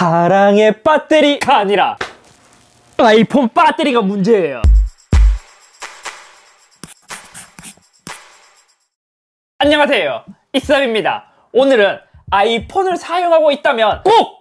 사랑의 배터리가 아니라 아이폰 배터리가 문제예요. 안녕하세요, 이썸입니다. 오늘은 아이폰을 사용하고 있다면 꼭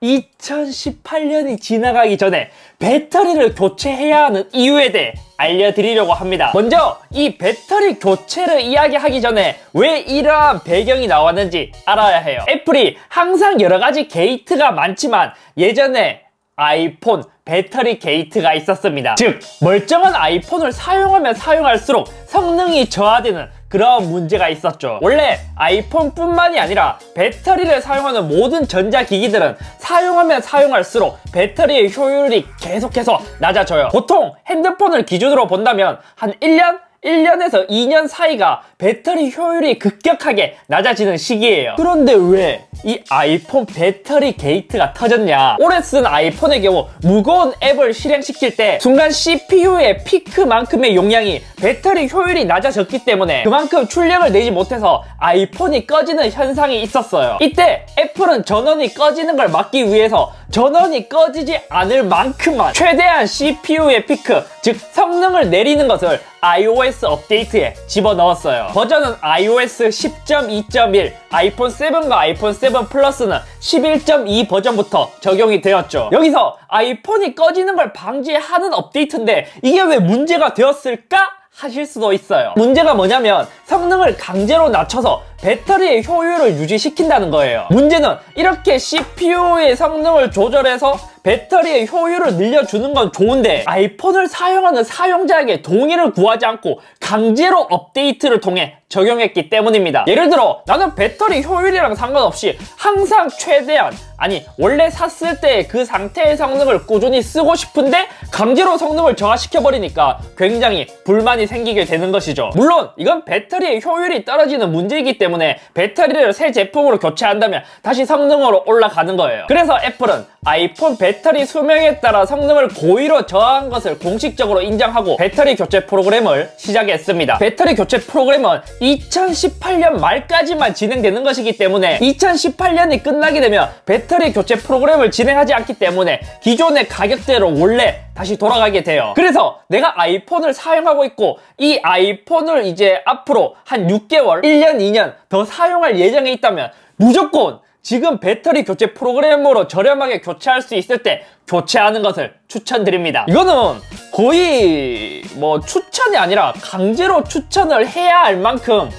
2018년이 지나가기 전에 배터리를 교체해야 하는 이유에 대해 알려드리려고 합니다. 먼저 이 배터리 교체를 이야기하기 전에 왜 이러한 배경이 나왔는지 알아야 해요. 애플이 항상 여러가지 게이트가 많지만 예전에 아이폰 배터리 게이트가 있었습니다. 즉 멀쩡한 아이폰을 사용하면 사용할수록 성능이 저하되는 그런 문제가 있었죠. 원래 아이폰뿐만이 아니라 배터리를 사용하는 모든 전자기기들은 사용하면 사용할수록 배터리의 효율이 계속해서 낮아져요. 보통 핸드폰을 기준으로 본다면 한 1년에서 2년 사이가 배터리 효율이 급격하게 낮아지는 시기예요. 그런데 왜 이 아이폰 배터리 게이트가 터졌냐? 오래 쓴 아이폰의 경우 무거운 앱을 실행시킬 때 순간 CPU의 피크만큼의 용량이 배터리 효율이 낮아졌기 때문에 그만큼 출력을 내지 못해서 아이폰이 꺼지는 현상이 있었어요. 이때 애플은 전원이 꺼지는 걸 막기 위해서 전원이 꺼지지 않을 만큼만 최대한 CPU의 피크, 즉 성능을 내리는 것을 iOS 업데이트에 집어넣었어요. 버전은 iOS 10.2.1, 아이폰 7과 아이폰 7 플러스는 11.2 버전부터 적용이 되었죠. 여기서 아이폰이 꺼지는 걸 방지하는 업데이트인데 이게 왜 문제가 되었을까? 하실 수도 있어요. 문제가 뭐냐면 성능을 강제로 낮춰서 배터리의 효율을 유지시킨다는 거예요. 문제는 이렇게 CPU의 성능을 조절해서 배터리의 효율을 늘려주는 건 좋은데 아이폰을 사용하는 사용자에게 동의를 구하지 않고 강제로 업데이트를 통해 적용했기 때문입니다. 예를 들어 나는 배터리 효율이랑 상관없이 항상 최대한, 아니 원래 샀을 때 그 상태의 성능을 꾸준히 쓰고 싶은데 강제로 성능을 저하시켜버리니까 굉장히 불만이 생기게 되는 것이죠. 물론 이건 배터리의 효율이 떨어지는 문제이기 때문에 배터리를 새 제품으로 교체한다면 다시 성능으로 올라가는 거예요. 그래서 애플은 아이폰 배터리 수명에 따라 성능을 고의로 저하한 것을 공식적으로 인정하고 배터리 교체 프로그램을 시작했습니다. 배터리 교체 프로그램은 2018년 말까지만 진행되는 것이기 때문에 2018년이 끝나게 되면 배터리 교체 프로그램을 진행하지 않기 때문에 기존의 가격대로 원래 다시 돌아가게 돼요. 그래서 내가 아이폰을 사용하고 있고 이 아이폰을 이제 앞으로 한 6개월, 1년, 2년 더 사용할 예정에 있다면 무조건 지금 배터리 교체 프로그램으로 저렴하게 교체할 수 있을 때 교체하는 것을 추천드립니다. 이거는 거의 뭐 추천이 아니라 강제로 추천을 해야 할 만큼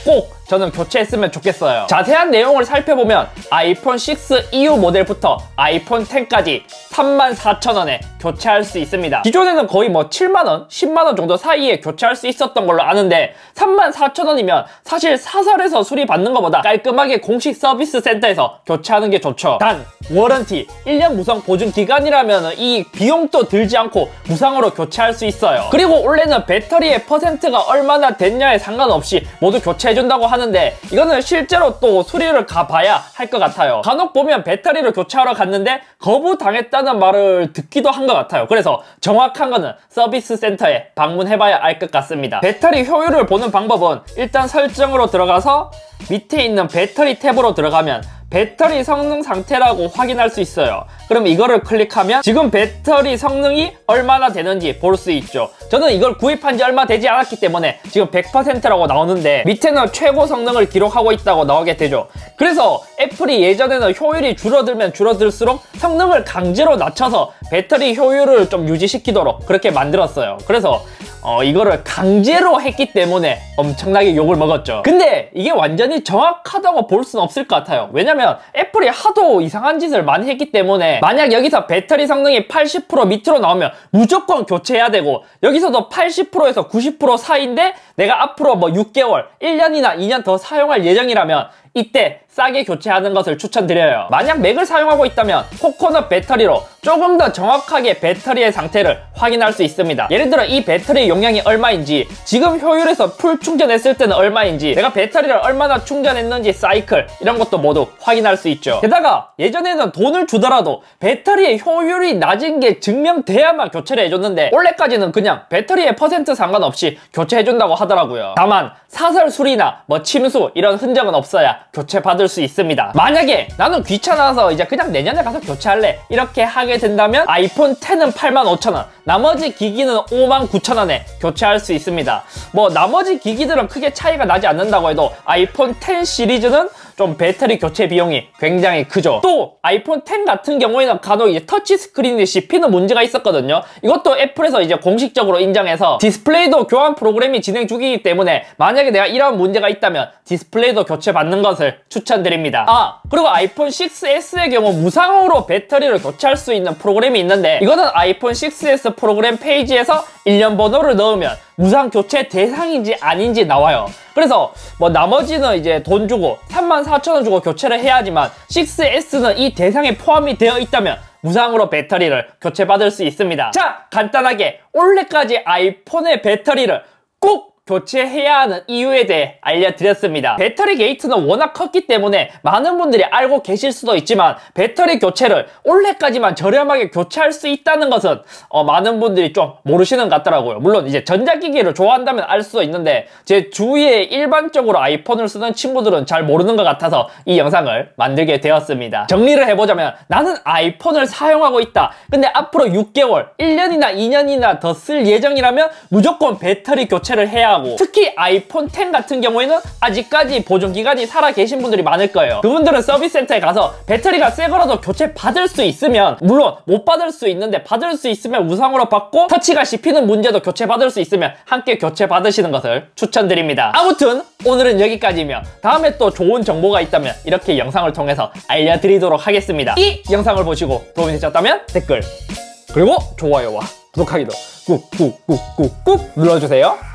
꼭 저는 교체했으면 좋겠어요. 자세한 내용을 살펴보면 아이폰 6 EU 모델부터 아이폰 10까지 34,000원에 교체할 수 있습니다. 기존에는 거의 뭐 7만원, 10만원 정도 사이에 교체할 수 있었던 걸로 아는데 34,000원이면 사실 사설에서 수리받는 것보다 깔끔하게 공식 서비스 센터에서 교체하는 게 좋죠. 단 워런티 1년 무상 보증 기간이라면 이 비용도 들지 않고 무상으로 교체할 수 있어요. 그리고 원래는 배터리의 퍼센트가 얼마나 됐냐에 상관없이 모두 교체해준다고 하는데 이거는 실제로 또 수리를 가봐야 할 것 같아요. 간혹 보면 배터리를 교체하러 갔는데 거부당했다는 말을 듣기도 한 것 같아요. 그래서 정확한 거는 서비스 센터에 방문해봐야 알 것 같습니다. 배터리 효율을 보는 방법은 일단 설정으로 들어가서 밑에 있는 배터리 탭으로 들어가면 배터리 성능 상태라고 확인할 수 있어요. 그럼 이거를 클릭하면 지금 배터리 성능이 얼마나 되는지 볼 수 있죠. 저는 이걸 구입한 지 얼마 되지 않았기 때문에 지금 100%라고 나오는데 밑에는 최고 성능을 기록하고 있다고 나오게 되죠. 그래서 애플이 예전에는 효율이 줄어들면 줄어들수록 성능을 강제로 낮춰서 배터리 효율을 좀 유지시키도록 그렇게 만들었어요. 그래서 이거를 강제로 했기 때문에 엄청나게 욕을 먹었죠. 근데 이게 완전히 정확하다고 볼 수는 없을 것 같아요. 왜냐면 애플이 하도 이상한 짓을 많이 했기 때문에 만약 여기서 배터리 성능이 80% 밑으로 나오면 무조건 교체해야 되고 여기서도 80%에서 90% 사이인데 내가 앞으로 뭐 6개월, 1년이나 2년 더 사용할 예정이라면 이때 싸게 교체하는 것을 추천드려요. 만약 맥을 사용하고 있다면 코코넛 배터리로 조금 더 정확하게 배터리의 상태를 확인할 수 있습니다. 예를 들어 이 배터리 용량이 얼마인지, 지금 효율에서 풀 충전했을 때는 얼마인지, 내가 배터리를 얼마나 충전했는지 사이클 이런 것도 모두 확인할 수 있죠. 게다가 예전에는 돈을 주더라도 배터리의 효율이 낮은 게 증명돼야만 교체를 해줬는데 원래까지는 그냥 배터리의 퍼센트 상관없이 교체해준다고 하더라고요. 다만 사설 수리나 뭐 침수 이런 흔적은 없어야 교체받을 수 있습니다. 만약에 나는 귀찮아서 이제 그냥 내년에 가서 교체할래 이렇게 하게 된다면 아이폰 X은 85,000원, 나머지 기기는 59,000원에 교체할 수 있습니다. 뭐 나머지 기기들은 크게 차이가 나지 않는다고 해도 아이폰 X 시리즈는 좀 배터리 교체 비용이 굉장히 크죠. 또 아이폰 X 같은 경우에는 간혹 이제 터치 스크린이 씹히는 문제가 있었거든요. 이것도 애플에서 이제 공식적으로 인정해서 디스플레이도 교환 프로그램이 진행 중이기 때문에 만약에 내가 이런 문제가 있다면 디스플레이도 교체받는 것을 추천드립니다. 그리고 아이폰 6S의 경우 무상으로 배터리를 교체할 수 있는 프로그램이 있는데 이거는 아이폰 6S 프로그램 페이지에서 일련 번호를 넣으면 무상 교체 대상인지 아닌지 나와요. 그래서 뭐 나머지는 이제 돈 주고 34,000원 주고 교체를 해야 하지만 6S는 이 대상에 포함이 되어 있다면 무상으로 배터리를 교체받을 수 있습니다. 자, 간단하게 올해까지 아이폰의 배터리를 꼭 교체해야 하는 이유에 대해 알려드렸습니다. 배터리 게이트는 워낙 컸기 때문에 많은 분들이 알고 계실 수도 있지만 배터리 교체를 올해까지만 저렴하게 교체할 수 있다는 것은 많은 분들이 좀 모르시는 것 같더라고요. 물론 이제 전자기기를 좋아한다면 알 수도 있는데 제 주위에 일반적으로 아이폰을 쓰는 친구들은 잘 모르는 것 같아서 이 영상을 만들게 되었습니다. 정리를 해보자면 나는 아이폰을 사용하고 있다. 근데 앞으로 6개월, 1년이나 2년이나 더 쓸 예정이라면 무조건 배터리 교체를 해야 하고 특히 아이폰 X 같은 경우에는 아직까지 보존기간이 살아계신 분들이 많을 거예요. 그분들은 서비스 센터에 가서 배터리가 새 거라도 교체 받을 수 있으면, 물론 못 받을 수 있는데 받을 수 있으면 무상으로 받고 터치가 씹히는 문제도 교체 받을 수 있으면 함께 교체 받으시는 것을 추천드립니다. 아무튼 오늘은 여기까지며 다음에 또 좋은 정보가 있다면 이렇게 영상을 통해서 알려드리도록 하겠습니다. 이 영상을 보시고 도움이 되셨다면 댓글 그리고 좋아요와 구독하기도 꾹꾹꾹꾹꾹 눌러주세요.